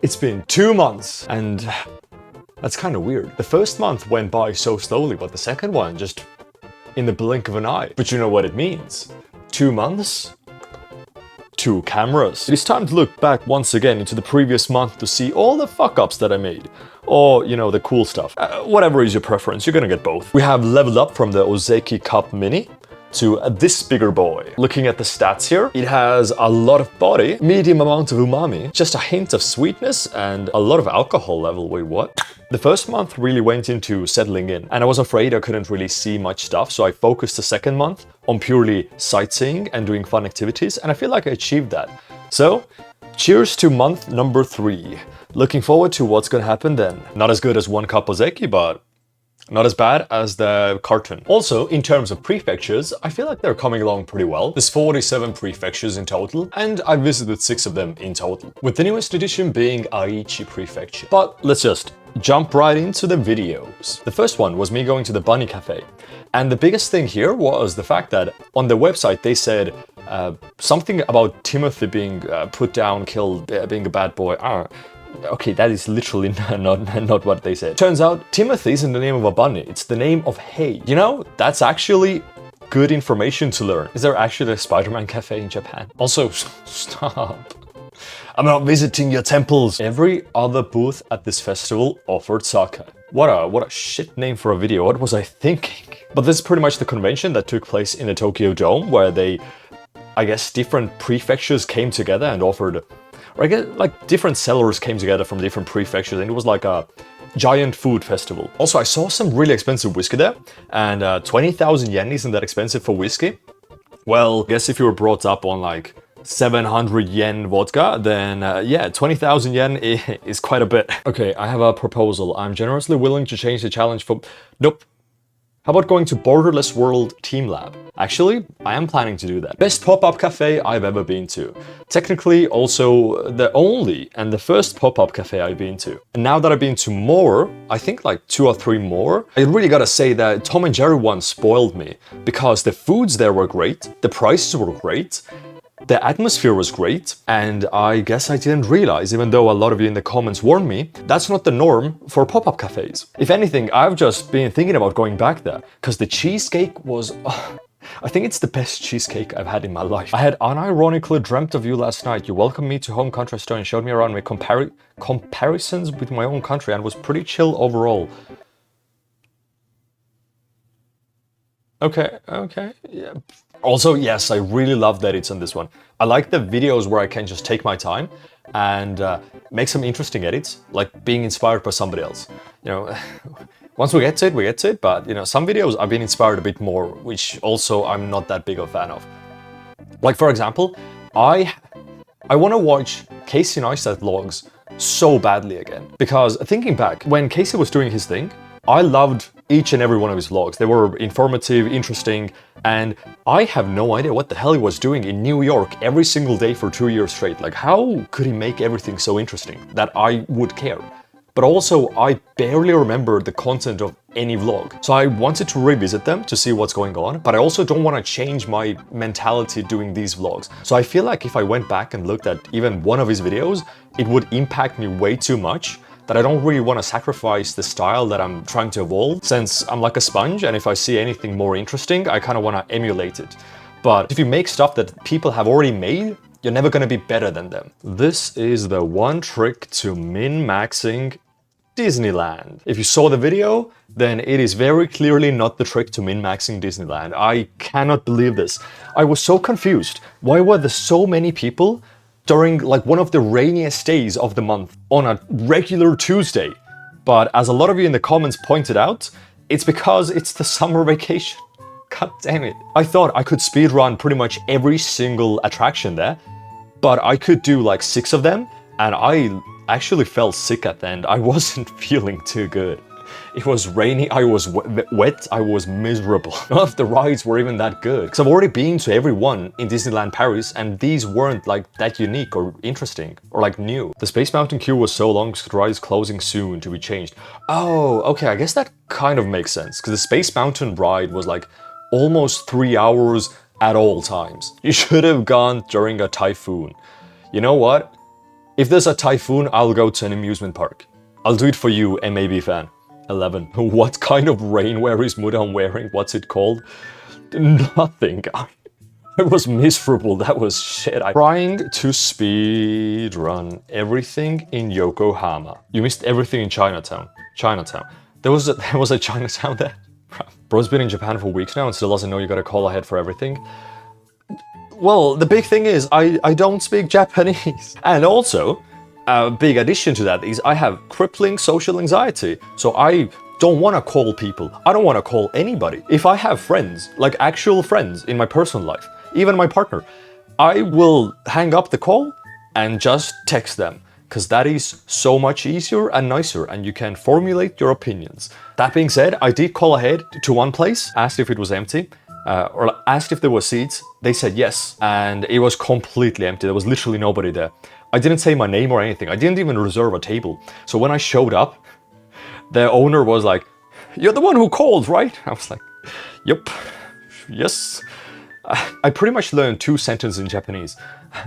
It's been 2 months, and that's kind of weird. The first month went by so slowly, but the second one just in the blink of an eye. But you know what it means? 2 months? 2 cameras. It is time to look back once again into the previous month to see all the fuck-ups that I made. Or, you know, the cool stuff. Whatever is your preference, you're gonna get both. We have leveled up from the Ozeki Cup Mini to this bigger boy. Looking at the stats here, it has a lot of body, medium amount of umami, just a hint of sweetness, and a lot of alcohol level. Wait, what? The first month really went into settling in, and I was afraid I couldn't really see much stuff, so I focused the second month on purely sightseeing and doing fun activities, and I feel like I achieved that. So, cheers to month number 3. Looking forward to what's gonna happen then. Not as good as 1 cup Ozeki, but not as bad as the carton. Also, in terms of prefectures, I feel like they're coming along pretty well. There's 47 prefectures in total, and I visited 6 of them in total, with the newest addition being Aichi Prefecture. But let's just jump right into the videos. The first one was me going to the Bunny Cafe, and the biggest thing here was the fact that on the website they said something about Timothy being put down, killed, being a bad boy. Okay, that is literally not what they said. Turns out, Timothy isn't the name of a bunny, it's the name of hay. You know, that's actually good information to learn. Is there actually a Spider-Man cafe in Japan? Also, stop. I'm not visiting your temples. Every other booth at this festival offered sake. What a shit name for a video, what was I thinking? But this is pretty much the convention that took place in the Tokyo Dome, where I guess different prefectures came together and offered, or I guess like different sellers came together from different prefectures, and it was like a giant food festival. Also, I saw some really expensive whiskey there, and 20,000 yen isn't that expensive for whiskey. Well, I guess if you were brought up on like 700 yen vodka, then yeah, 20,000 yen is quite a bit. Okay, I have a proposal. I'm generously willing to change the challenge for... Nope. How about going to Borderless World Team Lab? Actually, I am planning to do that. Best pop-up cafe I've ever been to. Technically, also the only and the first pop-up cafe I've been to. And now that I've been to more, I think like 2 or 3 more, I really gotta say that Tom and Jerry one spoiled me, because the foods there were great, the prices were great, the atmosphere was great, and I guess I didn't realize, even though a lot of you in the comments warned me, that's not the norm for pop-up cafes. If anything, I've just been thinking about going back there, because the cheesecake was... I think it's the best cheesecake I've had in my life. I had unironically dreamt of you last night. You welcomed me to home country store and showed me around, with comparisons with my own country, and was pretty chill overall. Okay, yeah. Also, yes, I really love that it's on this one. I like the videos where I can just take my time and make some interesting edits, like being inspired by somebody else. You know, once we get to it, but you know, some videos I've been inspired a bit more, which also I'm not that big of a fan of. Like, for example, I want to watch Casey Neistat vlogs so badly again, because thinking back, when Casey was doing his thing, I loved each and every one of his vlogs. They were informative, interesting, and I have no idea what the hell he was doing in New York every single day for 2 years straight. Like, how could he make everything so interesting that I would care? But also, I barely remember the content of any vlog. So I wanted to revisit them to see what's going on, but I also don't want to change my mentality doing these vlogs. So I feel like if I went back and looked at even one of his videos, it would impact me way too much, that I don't really want to sacrifice the style that I'm trying to evolve, since I'm like a sponge, and if I see anything more interesting, I kind of want to emulate it. But if you make stuff that people have already made, you're never going to be better than them. This is the one trick to min-maxing Disneyland. If you saw the video, then it is very clearly not the trick to min-maxing Disneyland. I cannot believe this. I was so confused. Why were there so many people during like one of the rainiest days of the month on a regular Tuesday? But as a lot of you in the comments pointed out, it's because it's the summer vacation. God damn it. I thought I could speedrun pretty much every single attraction there, but I could do like 6 of them, and I actually felt sick at the end. I wasn't feeling too good. It was raining, I was wet, I was miserable. None of the rides were even that good. Because I've already been to every one in Disneyland Paris, and these weren't like that unique or interesting or like new. The Space Mountain queue was so long because the ride is closing soon to be changed. Oh, okay, I guess that kind of makes sense. Because the Space Mountain ride was like almost 3 hours at all times. You should have gone during a typhoon. You know what? If there's a typhoon, I'll go to an amusement park. I'll do it for you, MAB fan. 11. What kind of rainwear is Mudan wearing? What's it called? Nothing. I was miserable. That was shit. I'm trying to speed run everything in Yokohama. You missed everything in Chinatown. There was a Chinatown there. Bro's been in Japan for weeks now and still doesn't know you gotta call ahead for everything. Well, the big thing is I don't speak Japanese. And also, a big addition to that is I have crippling social anxiety. So I don't want to call people. I don't want to call anybody. If I have friends, like actual friends in my personal life, even my partner, I will hang up the call and just text them, because that is so much easier and nicer and you can formulate your opinions. That being said, I did call ahead to one place, asked if it was empty, or asked if there were seats. They said yes, and it was completely empty. There was literally nobody there. I didn't say my name or anything. I didn't even reserve a table. So when I showed up, the owner was like, "You're the one who called, right?" I was like, "Yep, yes." I pretty much learned 2 sentences in Japanese.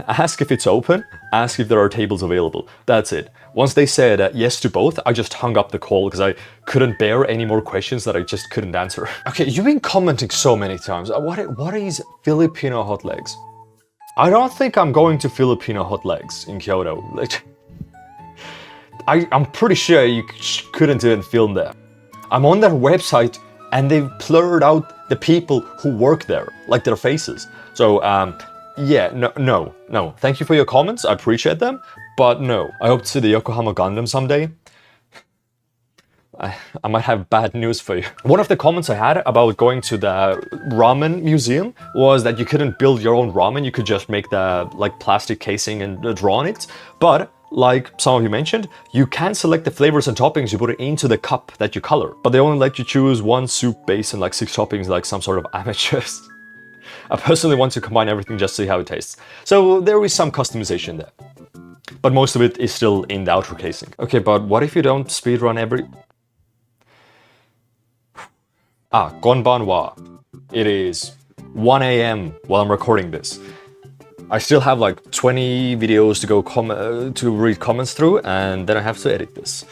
Ask if it's open, ask if there are tables available. That's it. Once they said yes to both, I just hung up the call because I couldn't bear any more questions that I just couldn't answer. Okay, you've been commenting so many times. What is Filipino hot legs? I don't think I'm going to Filipino hot legs in Kyoto. Like, I'm pretty sure you couldn't even film there. I'm on their website and they've blurred out the people who work there, like their faces. So, yeah, no. Thank you for your comments, I appreciate them, but no. I hope to see the Yokohama Gundam someday. I might have bad news for you. One of the comments I had about going to the ramen museum was that you couldn't build your own ramen, you could just make the like plastic casing and draw on it. But like some of you mentioned, you can select the flavors and toppings you put into the cup that you color. But they only let you choose 1 soup base and like 6 toppings, like some sort of amateurs. I personally want to combine everything just to see how it tastes. So there is some customization there. But most of it is still in the outer casing. Okay, but what if you don't speedrun every... Konbanwa. It is 1 AM while I'm recording this. I still have like 20 videos to go to read comments through, and then I have to edit this.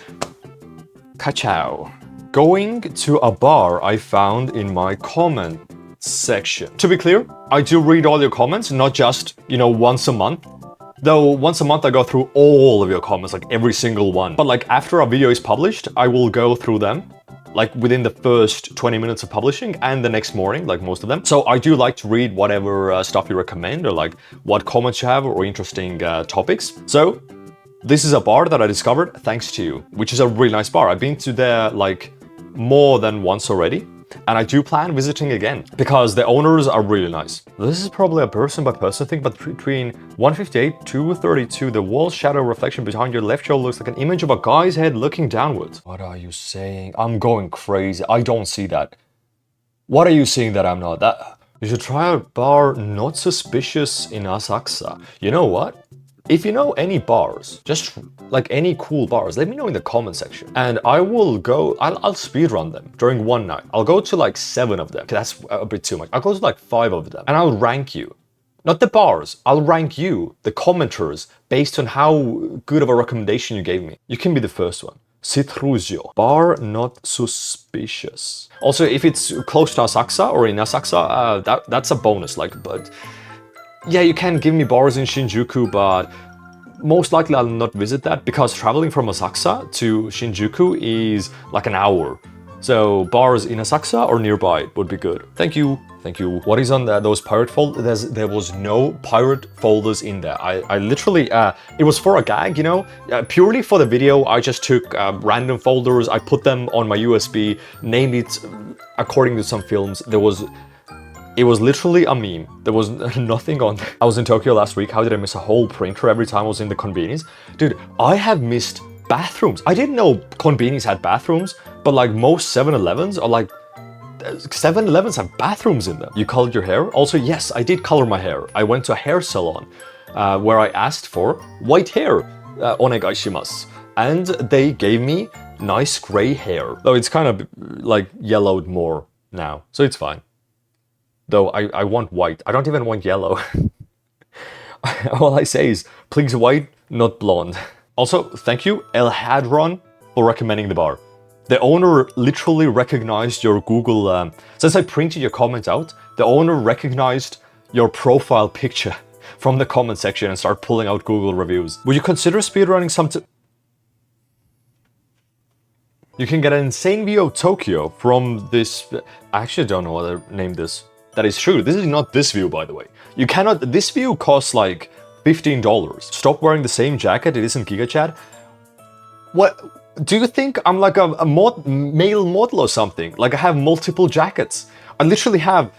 Ka-chow. Going to a bar I found in my comment section. To be clear, I do read all your comments, not just, once a month. Though once a month I go through all of your comments, like every single one. But like after a video is published, I will go through them, like within the first 20 minutes of publishing and the next morning, like most of them. So I do like to read whatever stuff you recommend or like what comments you have or interesting topics. So this is a bar that I discovered thanks to you, which is a really nice bar. I've been to there like more than once already. And I do plan visiting again because the owners are really nice. This is probably a person by person thing, but between 158 to 32, the wall shadow reflection behind your left shoulder looks like an image of a guy's head looking downwards. What are you saying? I'm going crazy. I don't see that. What are you seeing that I'm not? You should try out bar Not Suspicious in Asakusa. You know what? If you know any bars, just like any cool bars, let me know in the comment section. And I will go, I'll speedrun them during one night. I'll go to like 7 of them. That's a bit too much. I'll go to like 5 of them and I'll rank you. Not the bars, I'll rank you, the commenters, based on how good of a recommendation you gave me. You can be the first one. Citruzio. Bar Not Suspicious. Also, if it's close to Asakusa or in Asakusa, that's a bonus, but yeah, you can give me bars in Shinjuku, but most likely I'll not visit that because traveling from Asakusa to Shinjuku is like an hour. So bars in Asakusa or nearby would be good. Thank you. What is on those pirate folders? There was no pirate folders in there. I literally, it was for a gag, purely for the video. I just took random folders, I put them on my USB, named it according to some films. It was literally a meme. There was nothing on there. I was in Tokyo last week. How did I miss a whole printer every time I was in the convenience? Dude, I have missed bathrooms. I didn't know convenience had bathrooms, but like most 7-Elevens are like, 7-Elevens have bathrooms in them. You colored your hair? Also, yes, I did color my hair. I went to a hair salon where I asked for white hair, onegai shimasu. And they gave me nice gray hair. Though it's kind of like yellowed more now, so it's fine. Though I want white. I don't even want yellow. All I say is, please white, not blonde. Also, thank you, El Hadron, for recommending the bar. The owner literally recognized your Google, since I printed your comments out, the owner recognized your profile picture from the comment section and started pulling out Google reviews. Would you consider speedrunning You can get an insane view of Tokyo from this... I actually don't know what to name this. That is true. This is not this view, by the way. You cannot... This view costs like $15. Stop wearing the same jacket. It isn't GigaChat. What? Do you think I'm like a male model or something? Like I have multiple jackets. I literally have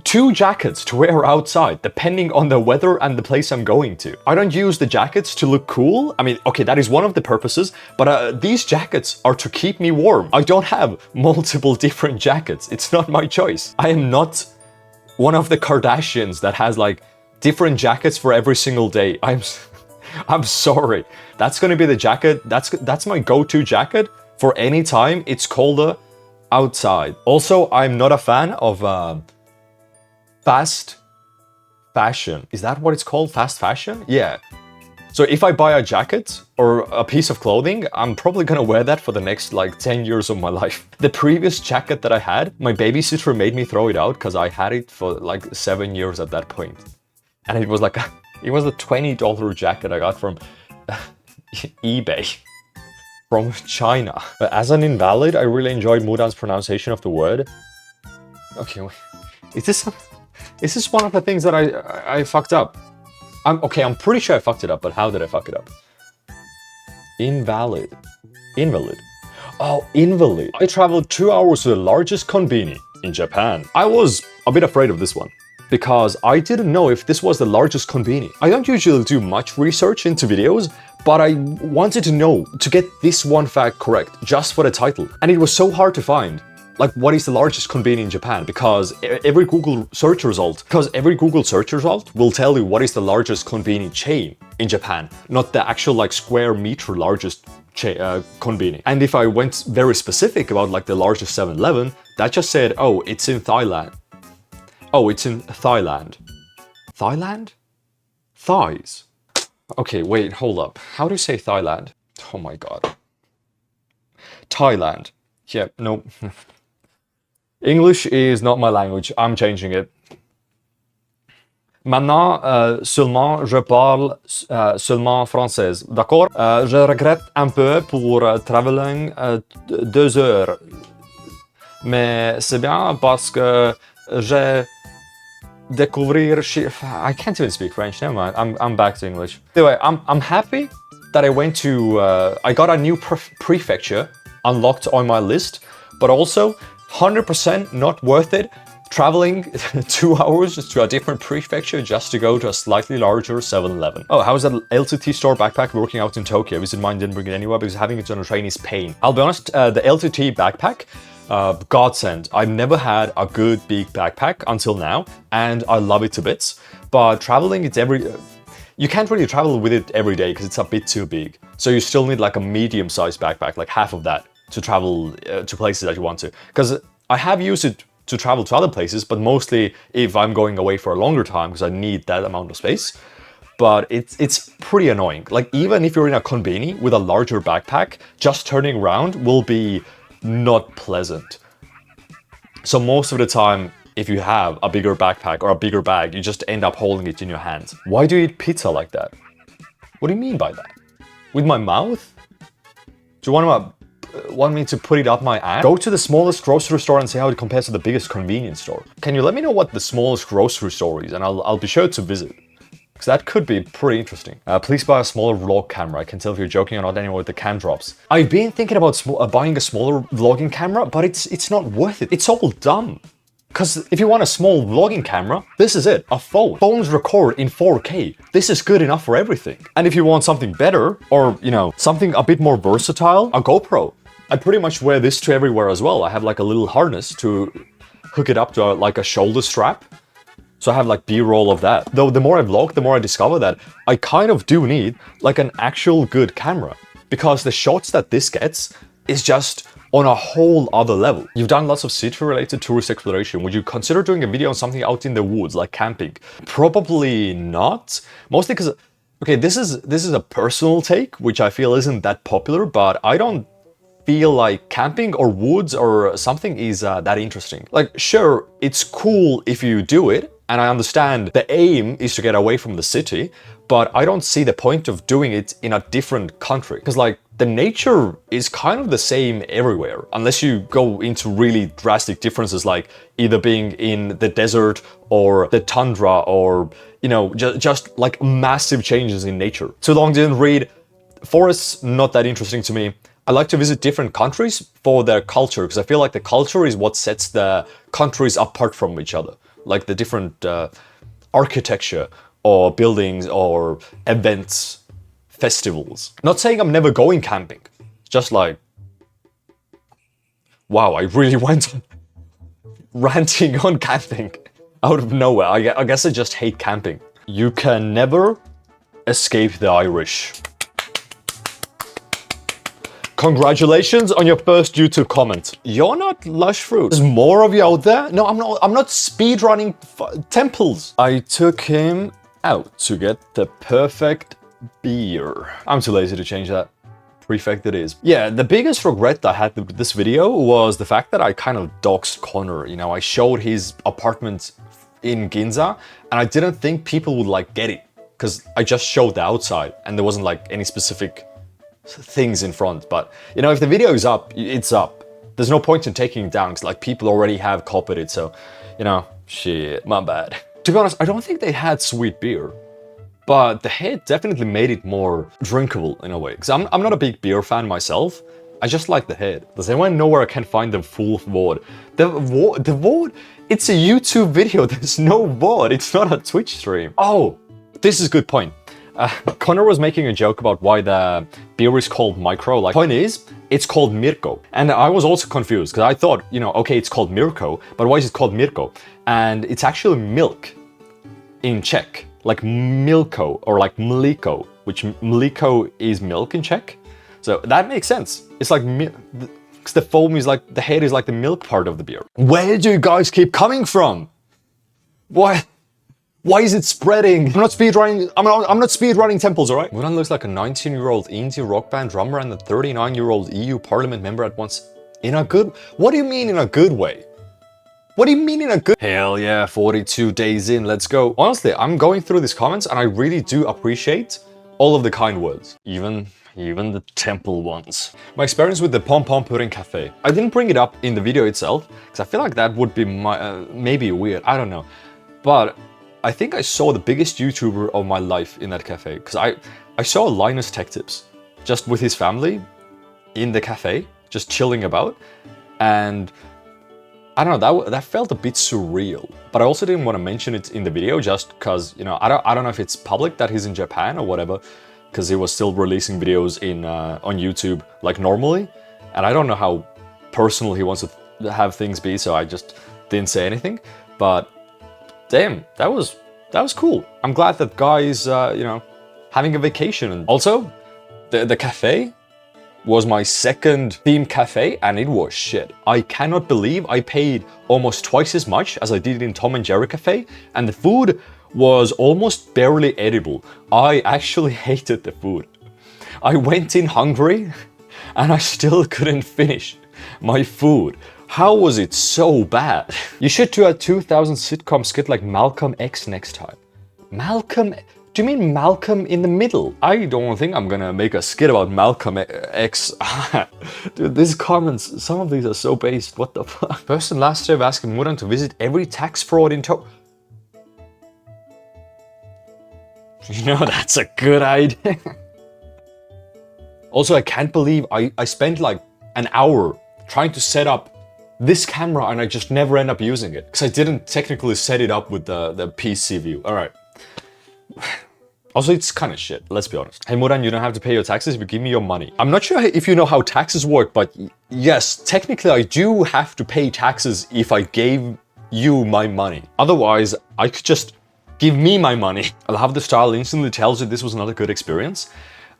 2 jackets to wear outside, depending on the weather and the place I'm going to. I don't use the jackets to look cool. I mean, okay, that is one of the purposes, but these jackets are to keep me warm. I don't have multiple different jackets. It's not my choice. I am not one of the Kardashians that has like different jackets for every single day. I'm sorry. That's gonna be the jacket. That's my go-to jacket for any time it's colder outside. Also, I'm not a fan of fast fashion. Is that what it's called? Fast fashion? Yeah. So if I buy a jacket or a piece of clothing, I'm probably gonna wear that for the next like 10 years of my life. The previous jacket that I had, my babysitter made me throw it out because I had it for like 7 years at that point. And it was like it was a $20 jacket I got from eBay from China. But as an invalid, I really enjoyed Mudan's pronunciation of the word. Okay, wait. Is this one of the things that I fucked up? I'm pretty sure I fucked it up, but how did I fuck it up? Invalid. Invalid. Oh, invalid. I traveled 2 hours to the largest konbini in Japan. I was a bit afraid of this one, because I didn't know if this was the largest konbini. I don't usually do much research into videos, but I wanted to know, to get this one fact correct, just for the title. And it was so hard to find. Like, what is the largest konbini in Japan? Because every Google search result will tell you what is the largest konbini chain in Japan, not the actual like square meter largest konbini. And if I went very specific about like the largest 7-Eleven, that just said, oh, it's in Thailand. Oh, it's in Thailand. Thailand? Thighs. Okay, wait, hold up. How do you say Thailand? Oh my god. Thailand. Yeah, no. English is not my language. I'm changing it. Maintenant, seulement, je parle seulement française. D'accord? Je regrette un peu pour traveling 2 heures. Mais c'est bien parce que j'ai découvrir... I can't even speak French, never mind. I'm back to English. Anyway, I'm happy that I went to... I got a new prefecture unlocked on my list, but also 100% not worth it traveling 2 hours to a different prefecture just to go to a slightly larger 7-Eleven. Oh, how is that LTT store backpack working out in Tokyo? I visited mine, didn't bring it anywhere because having it on a train is pain. I'll be honest, the LTT backpack, godsend. I've never had a good big backpack until now, and I love it to bits. But traveling, you can't really travel with it every day because it's a bit too big. So you still need like a medium-sized backpack, like half of that, to travel to places that you want to. Because I have used it to travel to other places, but mostly if I'm going away for a longer time because I need that amount of space. But it's pretty annoying. Like even if you're in a konbini with a larger backpack, just turning around will be not pleasant. So most of the time, if you have a bigger backpack or a bigger bag, you just end up holding it in your hand. Why do you eat pizza like that? What do you mean by that? With my mouth? Do you want me to put it up my ass? Go to the smallest grocery store and see how it compares to the biggest convenience store. Can you let me know what the smallest grocery store is, and I'll be sure to visit. Because that could be pretty interesting. Please buy a smaller vlog camera. I can tell if you're joking or not anymore with the cam drops. I've been thinking about buying a smaller vlogging camera, but it's not worth it. It's all dumb. Because if you want a small vlogging camera, this is it, a phone. Phones record in 4K. This is good enough for everything. And if you want something better, or, you know, something a bit more versatile, a GoPro. I pretty much wear this to everywhere as well. I have like a little harness to hook it up to like a shoulder strap. So I have like B-roll of that. Though the more I vlog, the more I discover that I kind of do need like an actual good camera. Because the shots that this gets is just on a whole other level. You've done lots of city-related tourist exploration. Would you consider doing a video on something out in the woods, like camping? Probably not. Mostly because Okay, this is a personal take, which I feel isn't that popular, but I don't feel like camping or woods or something is that interesting. Like, sure, it's cool if you do it, and I understand the aim is to get away from the city, but I don't see the point of doing it in a different country. Because like, the nature is kind of the same everywhere, unless you go into really drastic differences, like either being in the desert or the tundra, or, you know, just like massive changes in nature. Too long didn't read. Forests, not that interesting to me. I like to visit different countries for their culture, because I feel like the culture is what sets the countries apart from each other. Like the different architecture or buildings or events, festivals. Not saying I'm never going camping, just like, wow, I really went ranting on camping out of nowhere. I guess I just hate camping. You can never escape the Irish. Congratulations on your first YouTube comment. You're not lush fruit. There's more of you out there. No, I'm not speedrunning temples. I took him out to get the perfect beer. I'm too lazy to change that. Prefect it is. Yeah, the biggest regret I had with this video was the fact that I kind of doxed Connor. You know, I showed his apartment in Ginza, and I didn't think people would like get it, because I just showed the outside and there wasn't like any specific things in front. But you know, if the video is up, it's up. There's no point in taking it down, because like people already have copied it. So, you know, shit, my bad. To be honest, I don't think they had sweet beer, but the head definitely made it more drinkable in a way. Because I'm not a big beer fan myself. I just like the head. Does anyone know where I can find the full VOD? The VOD? It's a YouTube video. There's no VOD. It's not a Twitch stream. Oh, this is a good point. Connor was making a joke about why the beer is called micro. Like, point is, it's called Mirko. And I was also confused, because I thought, you know, okay, it's called Mirko, but why is it called Mirko? And it's actually milk in Czech, like Milko or like Mliko, which Mliko is milk in Czech. So that makes sense. It's like, because the foam is like, the head is like the milk part of the beer. Where do you guys keep coming from? Why is it spreading? I'm not speedrunning. I'm not speedrunning temples, all right? Mudan looks like a 19-year-old indie rock band drummer and a 39-year-old EU Parliament member at once. In a good? What do you mean in a good way? What do you mean in a good? Hell yeah, 42 days in, let's go. Honestly, I'm going through these comments and I really do appreciate all of the kind words, even the temple ones. My experience with the Pom Pom Pudding Cafe. I didn't bring it up in the video itself because I feel like that would be maybe weird. I don't know, but I think I saw the biggest YouTuber of my life in that cafe, because I saw Linus Tech Tips just with his family in the cafe, just chilling about, and I don't know, that felt a bit surreal. But I also didn't want to mention it in the video just because, you know, I don't know if it's public that he's in Japan or whatever, because he was still releasing videos in on YouTube like normally, and I don't know how personal he wants to have things be, so I just didn't say anything. But damn, that was cool. I'm glad that guy is, you know, having a vacation. And also, the cafe was my second theme cafe, and it was shit. I cannot believe I paid almost twice as much as I did in Tom and Jerry Cafe, and the food was almost barely edible. I actually hated the food. I went in hungry, and I still couldn't finish my food. How was it so bad? You should do a 2000 sitcom skit like Malcolm X next time. Malcolm? Do you mean Malcolm in the Middle? I don't think I'm gonna make a skit about Malcolm X. Dude, these comments, some of these are so based. What the fuck? First and last day of asking Mudan to visit every tax fraud in You know, that's a good idea. Also, I can't believe I spent like an hour trying to set up this camera and I just never end up using it because I didn't technically set it up with the PC view. All right. Also, it's kind of shit, let's be honest. Hey Mudan, you don't have to pay your taxes if you give me your money. I'm not sure if you know how taxes work, but yes, technically I do have to pay taxes if I gave you my money. Otherwise, I could just give me my money. I love the style instantly tells you this was not a good experience.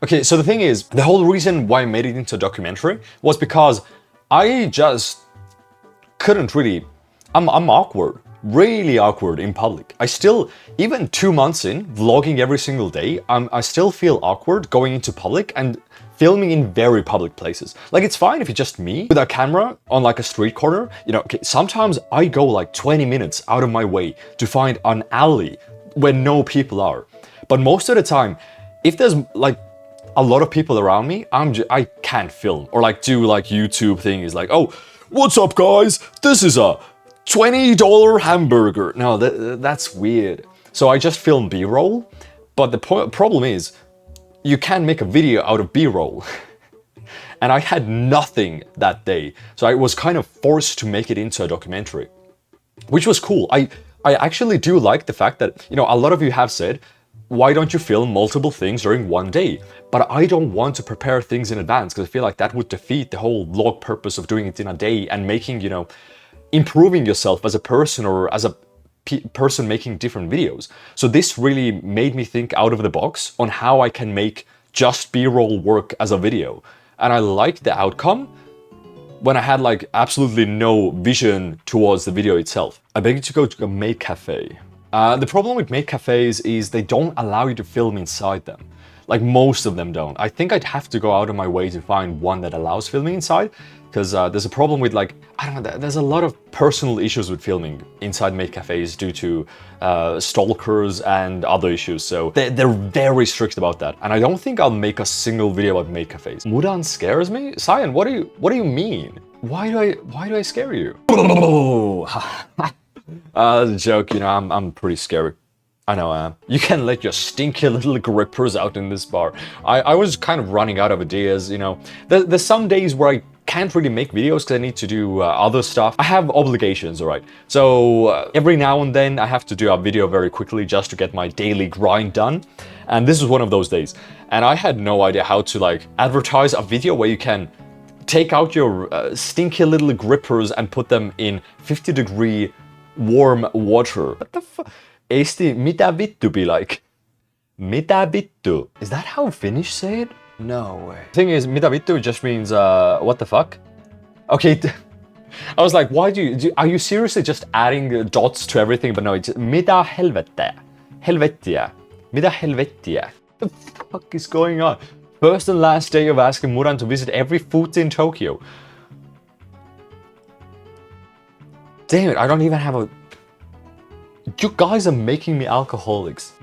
Okay, so the thing is, the whole reason why I made it into a documentary was because I just couldn't really, I'm awkward. really awkward in public. I still, even 2 months in, vlogging every single day, I still feel awkward going into public and filming in very public places. Like, it's fine if it's just me with a camera on like a street corner. You know, okay, sometimes I go like 20 minutes out of my way to find an alley where no people are. But most of the time, if there's like a lot of people around me, I can't film or like do like YouTube things like, oh, what's up guys? This is a $20 hamburger. No, that's weird. So I just film B-roll, but the problem is you can't make a video out of B-roll. And I had nothing that day, so I was kind of forced to make it into a documentary, which was cool. I actually do like the fact that, you know, a lot of you have said, why don't you film multiple things during one day? But I don't want to prepare things in advance because I feel like that would defeat the whole vlog purpose of doing it in a day and making, you know, improving yourself as a person or as a person making different videos. So this really made me think out of the box on how I can make just B-roll work as a video. And I liked the outcome when I had like absolutely no vision towards the video itself. I begged to go to a maid cafe. The problem with maid cafes is they don't allow you to film inside them. Like, most of them don't. I think I'd have to go out of my way to find one that allows filming inside, because there's a problem with, like, I don't know, there's a lot of personal issues with filming inside maid cafes due to stalkers and other issues, so they're very strict about that. And I don't think I'll make a single video about maid cafes. Mudan scares me? Cyan, what do you mean? Why do I scare you? Joke, you know, I'm pretty scary. I know I am. You can let your stinky little grippers out in this bar. I was kind of running out of ideas, you know. There's some days where I can't really make videos because I need to do other stuff. I have obligations, alright. So every now and then I have to do a video very quickly just to get my daily grind done. And this is one of those days. And I had no idea how to like advertise a video where you can take out your stinky little grippers and put them in 50-degree warm water. What the fuck? Eesti, mitä vittu be like? Mitä vittu? Is that how Finnish say it? No way. The thing is, mitä vittu just means, what the fuck? Okay, I was like, why are you seriously just adding dots to everything? But no, it's mitä helvettiä. Helvettiä. Mitä helvettiä? What the fuck is going on? First and last day of asking Mudan to visit every food in Tokyo. Damn it, I don't even have a... You guys are making me alcoholics.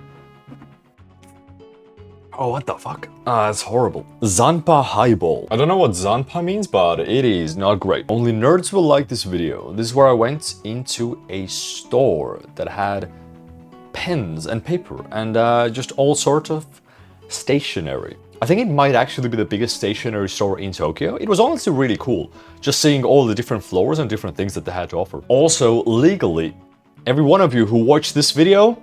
Oh, what the fuck? That's horrible. Zanpa highball. I don't know what Zanpa means, but it is not great. Only nerds will like this video. This is where I went into a store that had pens and paper and just all sorts of stationery. I think it might actually be the biggest stationery store in Tokyo. It was honestly really cool, just seeing all the different floors and different things that they had to offer. Also, legally, every one of you who watched this video,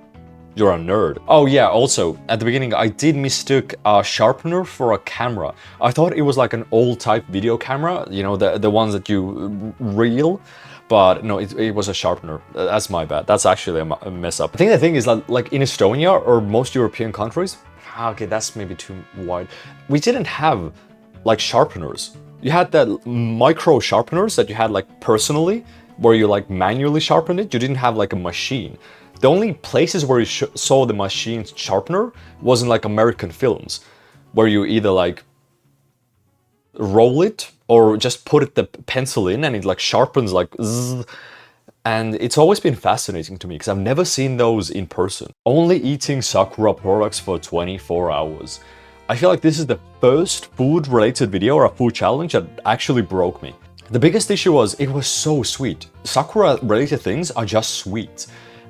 you're a nerd. Oh yeah, also, at the beginning, I did mistook a sharpener for a camera. I thought it was like an old type video camera, you know, the ones that you reel, but no, it was a sharpener. That's my bad. That's actually a mess up. I think the thing is that, like in Estonia or most European countries, okay, that's maybe too wide. We didn't have like sharpeners. You had that micro sharpeners that you had like personally, where you like manually sharpened it. You didn't have like a machine. The only places where you saw the machine sharpener was in like American films, where you either like roll it or just put the pencil in and it like sharpens like zzz. And it's always been fascinating to me because I've never seen those in person. Only eating Sakura products for 24 hours. I feel like this is the first food-related video or a food challenge that actually broke me. The biggest issue was it was so sweet. Sakura-related things are just sweet.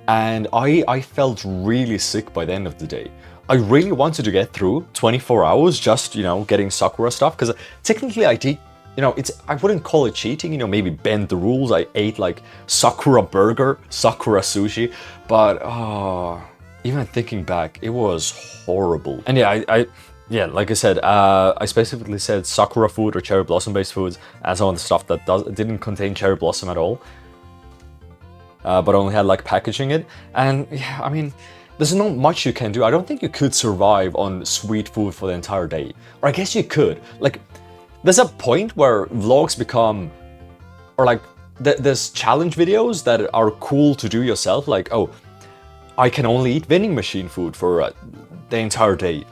And I felt really sick by the end of the day. I really wanted to get through 24 hours just, you know, getting Sakura stuff because technically I did. You know, I wouldn't call it cheating, you know, maybe bend the rules. I ate like Sakura burger, Sakura sushi, but even thinking back, it was horrible. And yeah, yeah, like I said, I specifically said Sakura food or cherry blossom based foods and some of the stuff that didn't contain cherry blossom at all, but only had like packaging it. And yeah, I mean, there's not much you can do. I don't think you could survive on sweet food for the entire day. Or I guess you could. Like, there's a point where vlogs become, or like there's challenge videos that are cool to do yourself, like, oh, I can only eat vending machine food for the entire day.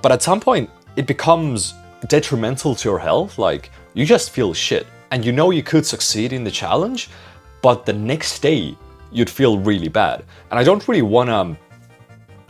But at some point, it becomes detrimental to your health. Like, you just feel shit. And you know you could succeed in the challenge, but the next day, you'd feel really bad. And I don't really want to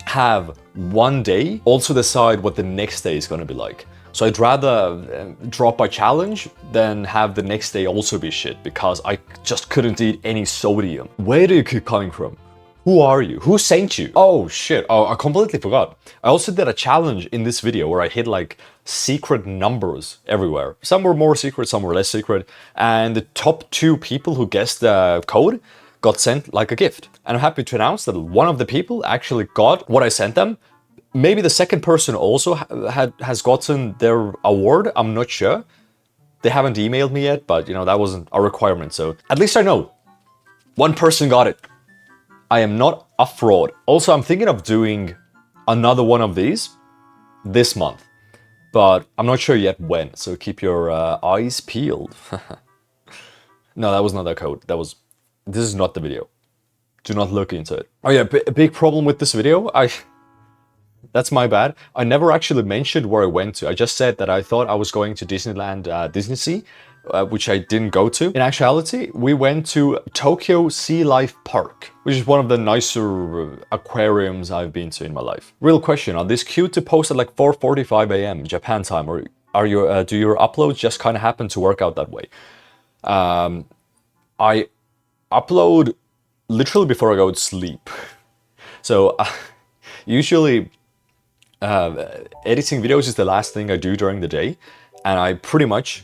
have one day also decide what the next day is going to be like. So I'd rather drop my challenge than have the next day also be shit because I just couldn't eat any sodium. Where do you keep coming from? Who are you? Who sent you? Oh shit, oh, I completely forgot. I also did a challenge in this video where I hit like secret numbers everywhere. Some were more secret, some were less secret. And the top 2 people who guessed the code got sent like a gift. And I'm happy to announce that one of the people actually got what I sent them. Maybe the second person also has gotten their award, I'm not sure. They haven't emailed me yet, but you know, that wasn't a requirement, so at least I know. One person got it. I am not a fraud. Also, I'm thinking of doing another one of these this month, but I'm not sure yet when, so keep your eyes peeled. No, that was not that code. This is not the video. Do not look into it. Oh yeah, a big problem with this video, that's my bad. I never actually mentioned where I went to. I just said that I thought I was going to Disneyland Disney Sea, which I didn't go to. In actuality, we went to Tokyo Sea Life Park, which is one of the nicer aquariums I've been to in my life. Real question, are these cute to post at like 4:45 a.m. Japan time, or are you do your uploads just kind of happen to work out that way? I upload literally before I go to sleep. So usually editing videos is the last thing I do during the day, and I pretty much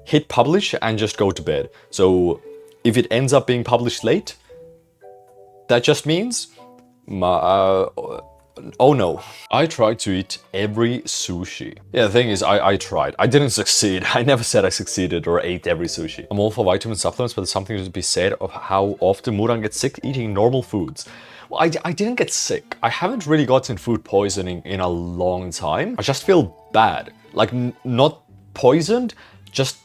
hit publish and just go to bed. So if it ends up being published late, that just means oh no. I tried to eat every sushi. Yeah, the thing is, I tried. I didn't succeed. I never said I succeeded or ate every sushi. I'm all for vitamin supplements, but there's something to be said of how often Mudan gets sick eating normal foods. Well, I didn't get sick. I haven't really gotten food poisoning in a long time. I just feel bad. Like, not poisoned, just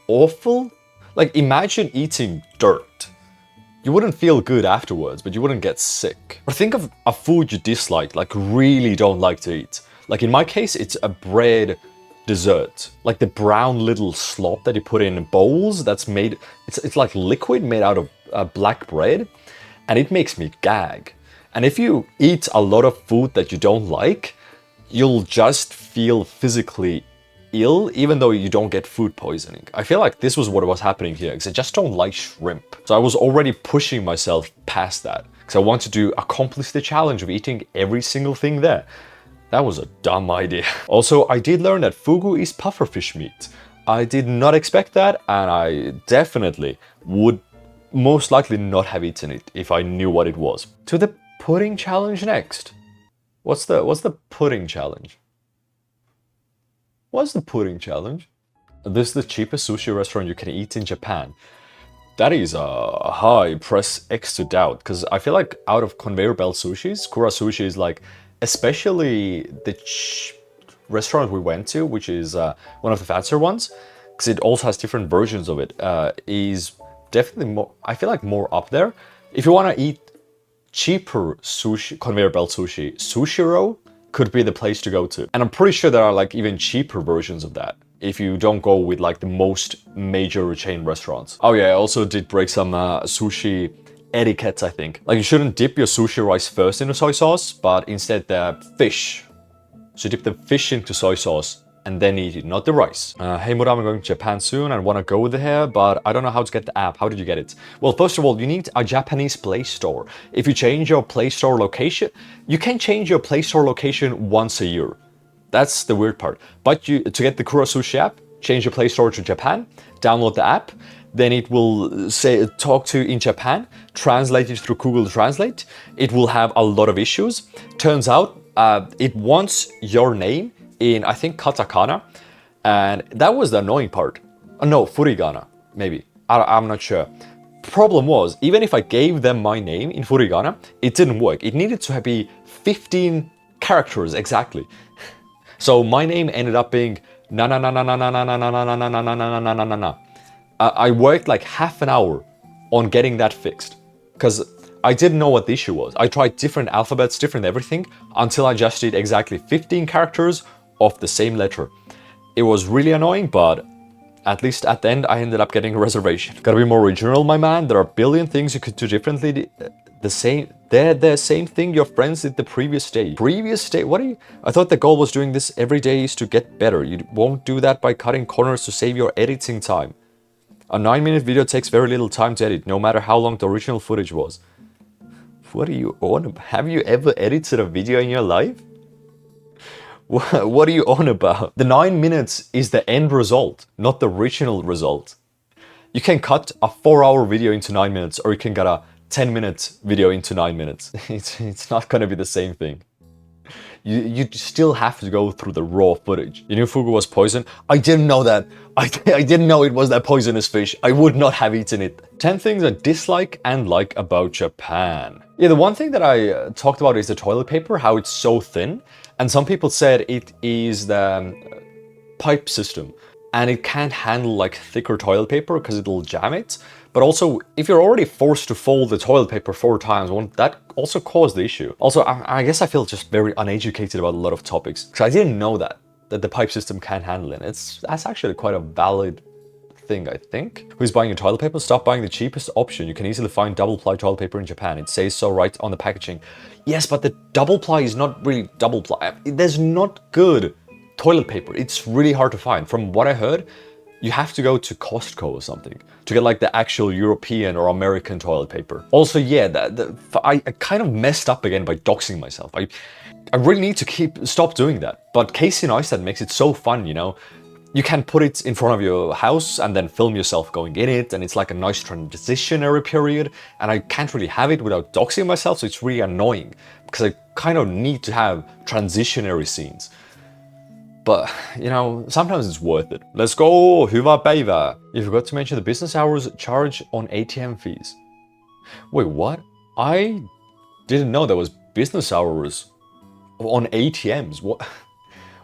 awful. Like, imagine eating dirt. You wouldn't feel good afterwards, but you wouldn't get sick. Or think of a food you dislike, like really don't like to eat. Like in my case, it's a bread dessert. Like the brown little slop that you put in bowls that's made, it's like liquid made out of black bread, and it makes me gag. And if you eat a lot of food that you don't like, you'll just feel physically ill, even though you don't get food poisoning. I feel like this was what was happening here, because I just don't like shrimp. So I was already pushing myself past that, because I wanted to accomplish the challenge of eating every single thing there. That was a dumb idea. Also, I did learn that fugu is pufferfish meat. I did not expect that, and I definitely would most likely not have eaten it if I knew what it was. To the pudding challenge next. What's the pudding challenge? What's the pudding challenge? This is the cheapest sushi restaurant you can eat in Japan. That is a high press X to doubt, because I feel like out of conveyor belt sushis, Kura Sushi is like, especially the restaurant we went to, which is one of the fancier ones, because it also has different versions of it, is definitely more, I feel like more up there. If you want to eat cheaper sushi, conveyor belt sushi, Sushiro could be the place to go to. And I'm pretty sure there are like even cheaper versions of that if you don't go with like the most major chain restaurants. Oh yeah, I also did break some sushi etiquettes, I think. Like you shouldn't dip your sushi rice first into soy sauce, but instead the fish. So dip the fish into soy sauce and then eat it, not the rice. Hey Mudan, I'm going to Japan soon and want to go there, but I don't know how to get the app. How did you get it? Well, first of all, you need a Japanese Play Store. If you change your Play Store location, you can change your Play Store location once a year. That's the weird part. But to get the Kura Sushi app, change your Play Store to Japan, download the app, then it will say talk to in Japan, translate it through Google Translate. It will have a lot of issues. Turns out it wants your name in, I think, katakana, and that was the annoying part. No, furigana, maybe. I'm not sure. Problem was, even if I gave them my name in furigana, it didn't work. It needed to be 15 characters exactly. So my name ended up being na na na na na na na na na na na na na na na na na. I worked like half an hour on getting that fixed because I didn't know what the issue was. I tried different alphabets, different everything, until I just did exactly 15 characters of the same letter. It was really annoying, but at least at the end, I ended up getting a reservation. Gotta be more original, my man. There are a billion things you could do differently. The same thing your friends did the previous day. Previous day? What are you? I thought the goal was doing this every day is to get better. You won't do that by cutting corners to save your editing time. A 9-minute video takes very little time to edit, no matter how long the original footage was. What are you on about? Have you ever edited a video in your life? What are you on about? The 9 minutes is the end result, not the original result. You can cut a 4-hour video into 9 minutes, or you can get a 10-minute video into 9 minutes. It's not gonna be the same thing. You still have to go through the raw footage. You knew fugu was poison? I didn't know that. I didn't know it was that poisonous fish. I would not have eaten it. 10 things I dislike and like about Japan. Yeah, the one thing that I talked about is the toilet paper, how it's so thin. And some people said it is the pipe system. And it can't handle like thicker toilet paper because it'll jam it. But also, if you're already forced to fold the toilet paper 4 times, won't that also cause the issue? Also, I guess I feel just very uneducated about a lot of topics. Because I didn't know that the pipe system can't handle it. That's actually quite a valid thing, I think. Who's buying your toilet paper? Stop buying the cheapest option. You can easily find double-ply toilet paper in Japan. It says so right on the packaging. Yes, but the double-ply is not really double-ply. There's not good toilet paper. It's really hard to find. From what I heard, you have to go to Costco or something to get like the actual European or American toilet paper. Also, yeah, I kind of messed up again by doxing myself. I really need to stop doing that. But Casey Neistat makes it so fun, you know? You can put it in front of your house and then film yourself going in it, and it's like a nice transitionary period, and I can't really have it without doxing myself, so it's really annoying because I kind of need to have transitionary scenes. But, you know, sometimes it's worth it. Let's go, hyvä päivää. You forgot to mention the business hours charge on ATM fees. Wait, what? I didn't know there was business hours on ATMs. What?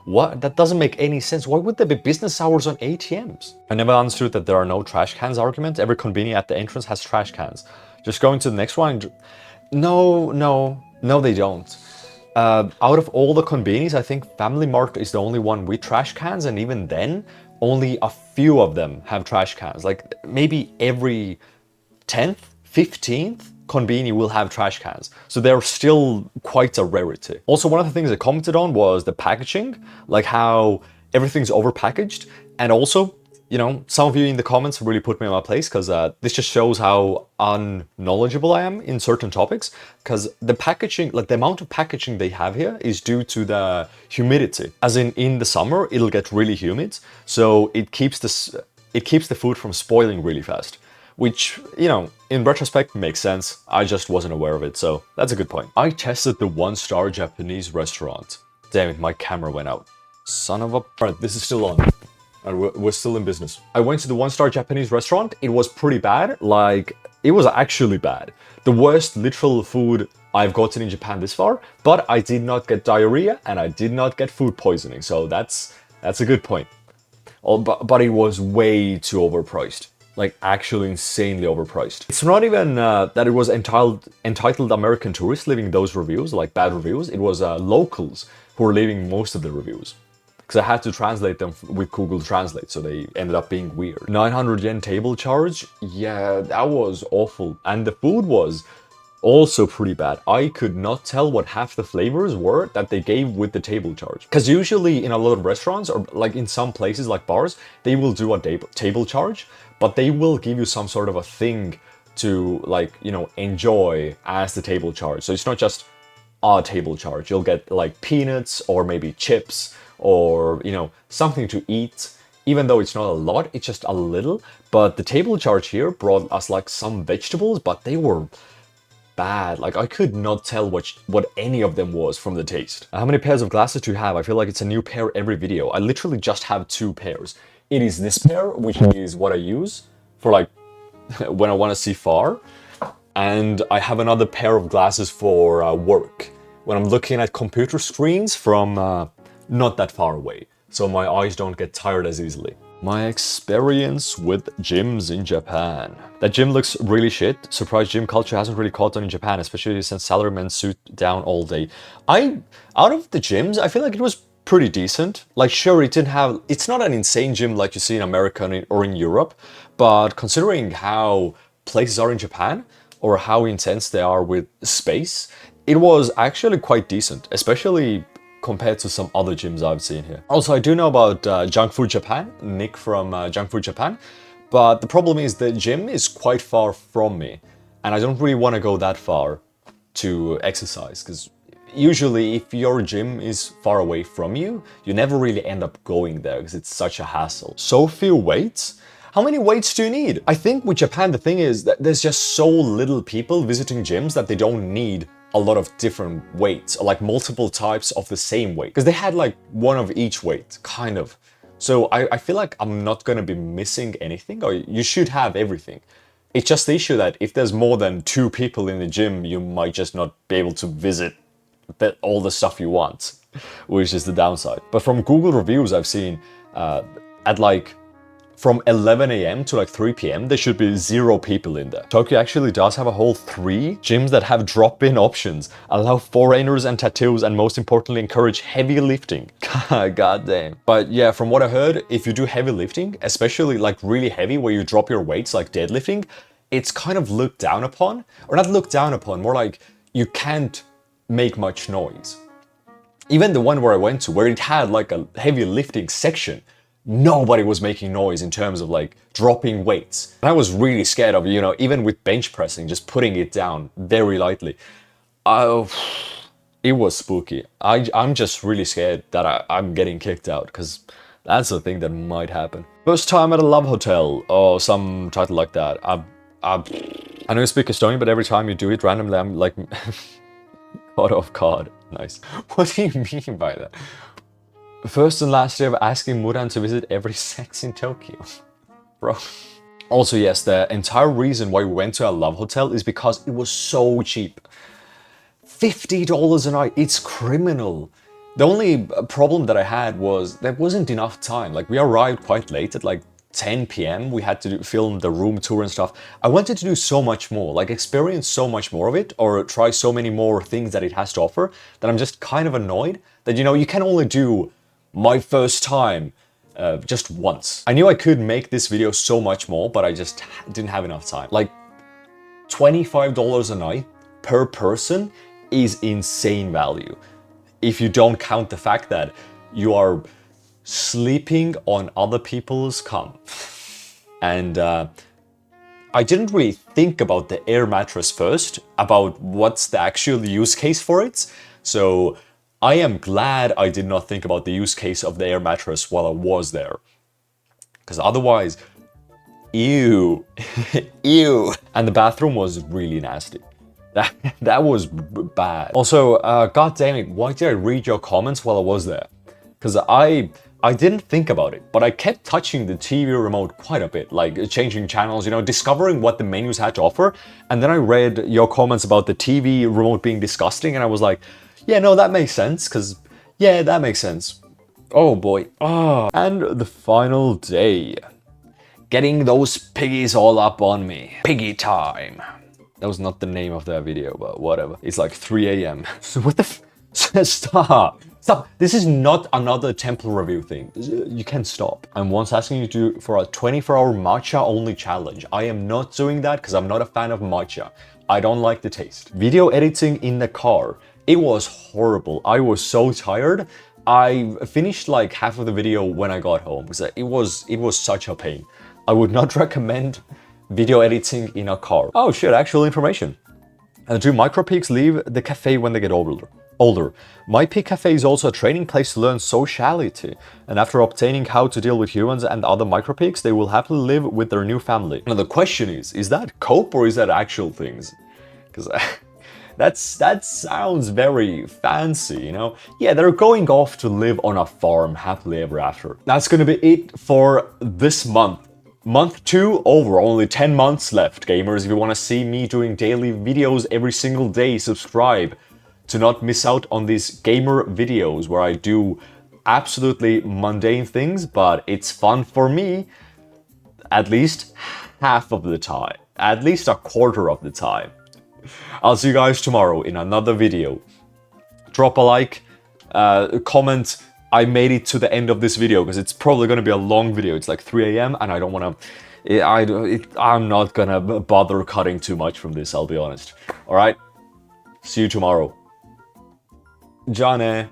What? That doesn't make any sense. Why would there be business hours on ATMs? I never understood that there are no trash cans argument. Every convenience at the entrance has trash cans. Just going to the next one. No, they don't. Out of all the convenies, I think Family Mart is the only one with trash cans, and even then, only a few of them have trash cans. Like maybe every 10th, 15th conveni will have trash cans. So they're still quite a rarity. Also, one of the things I commented on was the packaging, like how everything's overpackaged, and also, you know, some of you in the comments really put me in my place because this just shows how unknowledgeable I am in certain topics. Because the packaging, like the amount of packaging they have here is due to the humidity. As in the summer, it'll get really humid. So it keeps the food from spoiling really fast. Which, you know, in retrospect makes sense. I just wasn't aware of it, so that's a good point. I tested the 1-star Japanese restaurant. Damn it, my camera went out. Son of a... Alright, this is still on. And we're still in business. I went to the 1-star Japanese restaurant. It was pretty bad. Like, it was actually bad. The worst literal food I've gotten in Japan this far. But I did not get diarrhea and I did not get food poisoning. So that's a good point. Oh, but it was way too overpriced. Like, actually insanely overpriced. It's not even that it was entitled American tourists leaving those reviews, like bad reviews. It was locals who were leaving most of the reviews. Because I had to translate them with Google Translate, so they ended up being weird. 900 yen table charge? Yeah, that was awful. And the food was also pretty bad. I could not tell what half the flavors were that they gave with the table charge. Because usually in a lot of restaurants, or like in some places like bars, they will do a table charge, but they will give you some sort of a thing to, like, you know, enjoy as the table charge. So it's not just a table charge. You'll get like peanuts or maybe chips, or, you know, something to eat. Even though it's not a lot, it's just a little. But the table charge here brought us like some vegetables, but they were bad. Like, I could not tell what any of them was from the taste. How many pairs of glasses do you have? I feel like it's a new pair every video. I literally just have 2 pairs. It is this pair, which is what I use for like when I want to see far. And I have another pair of glasses for work, when I'm looking at computer screens from not that far away. so my eyes don't get tired as easily. My experience with gyms in Japan. That gym looks really shit. Surprised gym culture hasn't really caught on in Japan, especially since salarymen suit down all day. Out of the gyms, I feel like it was pretty decent. Like, sure, it's not an insane gym like you see in America or in Europe, but considering how places are in Japan, or how intense they are with space, it was actually quite decent, especially compared to some other gyms I've seen here. Also, I do know about Junk Food Japan, Nick from Junk Food Japan, but the problem is the gym is quite far from me, and I don't really want to go that far to exercise, because usually if your gym is far away from you, you never really end up going there because it's such a hassle. So few weights? How many weights do you need? I think with Japan, the thing is that there's just so little people visiting gyms that they don't need a lot of different weights, or like multiple types of the same weight. Because they had like one of each weight, kind of. So I feel like I'm not gonna be missing anything, or you should have everything. It's just the issue that if there's more than 2 people in the gym, you might just not be able to visit all the stuff you want, which is the downside. But from Google reviews I've seen, at like from 11 a.m. to like 3 p.m. there should be 0 people in there. Tokyo actually does have a whole 3 gyms that have drop-in options, allow foreigners and tattoos, and most importantly encourage heavy lifting. God damn. But yeah, from what I heard, if you do heavy lifting, especially like really heavy where you drop your weights like deadlifting, it's kind of looked down upon, or not looked down upon, more like you can't make much noise. Even the one where I went to, where it had like a heavy lifting section, nobody was making noise in terms of like dropping weights. And I was really scared of, even with bench pressing, just putting it down very lightly. It was spooky. I'm just really scared that I'm getting kicked out, because that's the thing that might happen. First time at a love hotel, or some title like that. I know you speak Estonian, but every time you do it randomly, I'm like, caught off guard. Nice. What do you mean by that? First and last day of asking Mudan to visit every sex in Tokyo. Bro. Also, yes, the entire reason why we went to a love hotel is because it was so cheap. $50 a night, it's criminal. The only problem that I had was there wasn't enough time. Like, we arrived quite late at like 10 p.m. We had to film the room tour and stuff. I wanted to do so much more, like experience so much more of it, or try so many more things that it has to offer, that I'm just kind of annoyed that, you can only do my first time just once. I knew I could make this video so much more, but I just didn't have enough time. Like, $25 a night per person is insane value, if you don't count the fact that you are sleeping on other people's cum. And I didn't really think about the air mattress first, about what's the actual use case for it. So I am glad I did not think about the use case of the air mattress while I was there. Because otherwise, ew, ew. And the bathroom was really nasty. That was bad. Also, god damn it, why did I read your comments while I was there? Because I didn't think about it, but I kept touching the TV remote quite a bit, like changing channels, discovering what the menus had to offer. And then I read your comments about the TV remote being disgusting, and I was like, yeah, no, that makes sense, because, yeah, that makes sense. Oh boy. Oh. And the final day. Getting those piggies all up on me. Piggy time. That was not the name of that video, but whatever. It's like 3 a.m. So what the Stop. Stop. This is not another temple review thing. You can't stop. I'm once asking you to for a 24-hour matcha only challenge. I am not doing that because I'm not a fan of matcha. I don't like the taste. Video editing in the car. It was horrible. I was so tired. I finished like half of the video when I got home because it was such a pain. I would not recommend video editing in a car. Oh shit, actual information. Do micropeaks leave the cafe when they get older? My Peak Cafe is also a training place to learn sociality, and after obtaining how to deal with humans and other micropeaks, they will happily live with their new family. Now the question is that cope or is that actual things? Because that sounds very fancy, Yeah, they're going off to live on a farm happily ever after. That's gonna be it for this month. Month 2 over, only 10 months left, gamers. If you want to see me doing daily videos every single day, subscribe to not miss out on these gamer videos where I do absolutely mundane things, but it's fun for me at least half of the time, at least a quarter of the time. I'll see you guys tomorrow in another video. Drop a like, comment. I made it to the end of this video because it's probably going to be a long video. It's like 3 a.m. and I don't want to... I'm not going to bother cutting too much from this, I'll be honest. Alright? See you tomorrow. Johnny.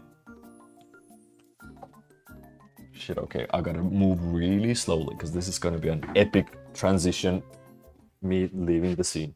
Shit, okay. I gotta move really slowly because this is going to be an epic transition. Me leaving the scene.